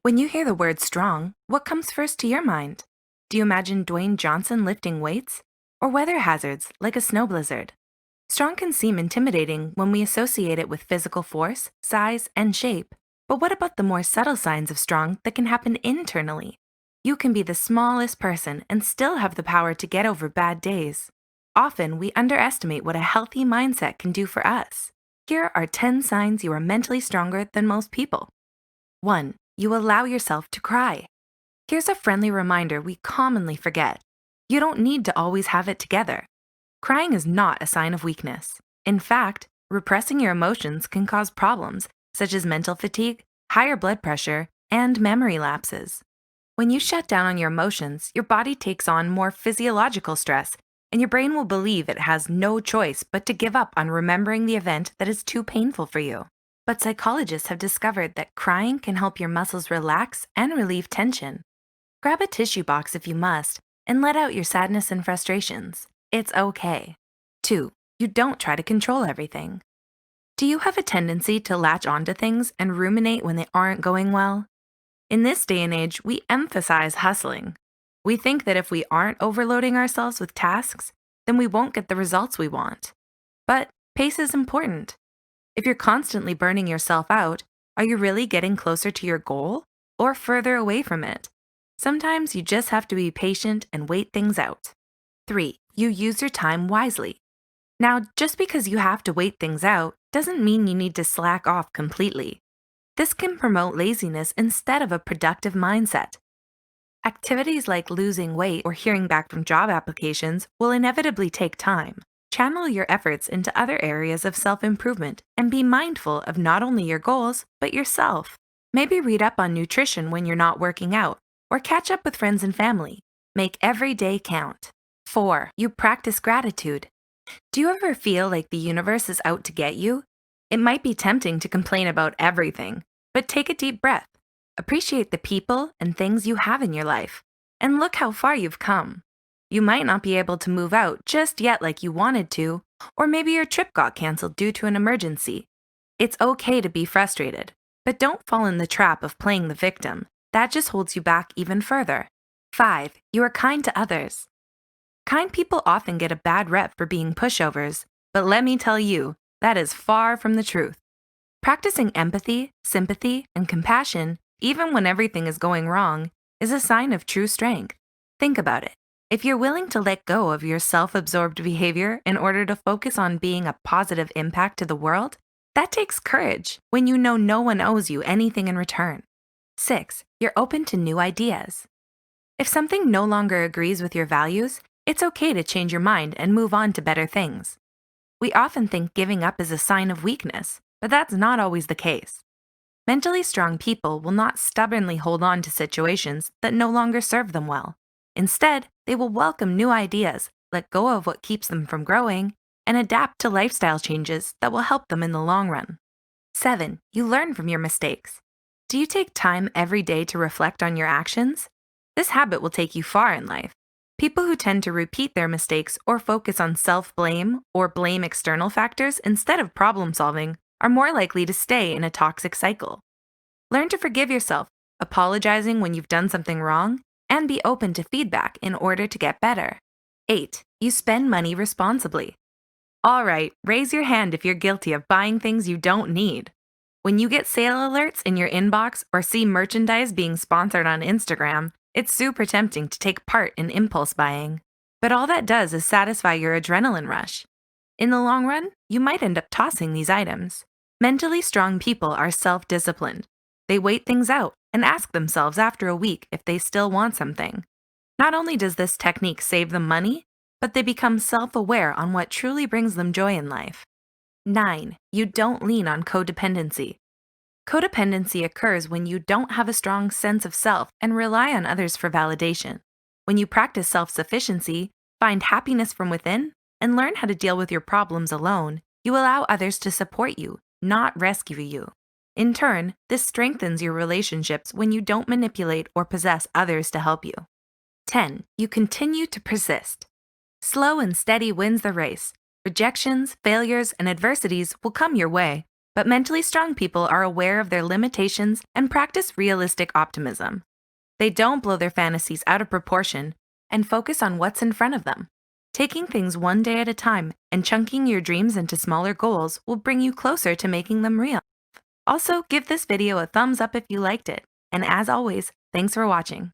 When you hear the word strong, what comes first to your mind? Do you imagine Dwayne Johnson lifting weights? Or weather hazards like a snow blizzard? Strong can seem intimidating when we associate it with physical force, size, and shape. But what about the more subtle signs of strong that can happen internally? You can be the smallest person and still have the power to get over bad days. Often, we underestimate what a healthy mindset can do for us. Here are 10 signs you are mentally stronger than most people. 1. You allow yourself to cry. Here's a friendly reminder we commonly forget. You don't need to always have it together. Crying is not a sign of weakness. In fact, repressing your emotions can cause problems such as mental fatigue, higher blood pressure, and memory lapses. When you shut down on your emotions, your body takes on more physiological stress, and your brain will believe it has no choice but to give up on remembering the event that is too painful for you. But psychologists have discovered that crying can help your muscles relax and relieve tension. Grab a tissue box if you must, and let out your sadness and frustrations. It's okay. 2. You don't try to control everything. Do you have a tendency to latch onto things and ruminate when they aren't going well? In this day and age, we emphasize hustling. We think that if we aren't overloading ourselves with tasks, then we won't get the results we want. But pace is important. If you're constantly burning yourself out, are you really getting closer to your goal or further away from it? Sometimes you just have to be patient and wait things out. 3. You use your time wisely. Now, just because you have to wait things out doesn't mean you need to slack off completely. This can promote laziness instead of a productive mindset. Activities like losing weight or hearing back from job applications will inevitably take time. Channel your efforts into other areas of self-improvement and be mindful of not only your goals, but yourself. Maybe read up on nutrition when you're not working out, or catch up with friends and family. Make every day count. 4. You practice gratitude. Do you ever feel like the universe is out to get you? It might be tempting to complain about everything, but take a deep breath. Appreciate the people and things you have in your life, and look how far you've come. You might not be able to move out just yet like you wanted to, or maybe your trip got canceled due to an emergency. It's okay to be frustrated, but don't fall in the trap of playing the victim. That just holds you back even further. 5. You are kind to others. Kind people often get a bad rep for being pushovers, but let me tell you, that is far from the truth. Practicing empathy, sympathy, and compassion, even when everything is going wrong, is a sign of true strength. Think about it. If you're willing to let go of your self-absorbed behavior in order to focus on being a positive impact to the world, that takes courage when you know no one owes you anything in return. 6. You're open to new ideas. If something no longer agrees with your values, it's okay to change your mind and move on to better things. We often think giving up is a sign of weakness, but that's not always the case. Mentally strong people will not stubbornly hold on to situations that no longer serve them well. Instead, they will welcome new ideas, let go of what keeps them from growing, and adapt to lifestyle changes that will help them in the long run. 7. You learn from your mistakes. Do you take time every day to reflect on your actions? This habit will take you far in life. People who tend to repeat their mistakes or focus on self-blame or blame external factors instead of problem-solving are more likely to stay in a toxic cycle. Learn to forgive yourself, apologizing when you've done something wrong, and be open to feedback in order to get better. 8. You spend money responsibly. All right, raise your hand if you're guilty of buying things you don't need. When you get sale alerts in your inbox or see merchandise being sponsored on Instagram, it's super tempting to take part in impulse buying. But all that does is satisfy your adrenaline rush. In the long run, you might end up tossing these items. Mentally strong people are self-disciplined. They wait things out and ask themselves after a week if they still want something. Not only does this technique save them money, but they become self-aware on what truly brings them joy in life. 9. You don't lean on codependency. Codependency occurs when you don't have a strong sense of self and rely on others for validation. When you practice self-sufficiency, find happiness from within, and learn how to deal with your problems alone, you allow others to support you, not rescue you. In turn, this strengthens your relationships when you don't manipulate or possess others to help you. 10. You continue to persist. Slow and steady wins the race. Rejections, failures, and adversities will come your way, But mentally strong people are aware of their limitations and practice realistic optimism. They don't blow their fantasies out of proportion and focus on what's in front of them. Taking things one day at a time and chunking your dreams into smaller goals will bring you closer to making them real. Also, give this video a thumbs up if you liked it. And as always, thanks for watching.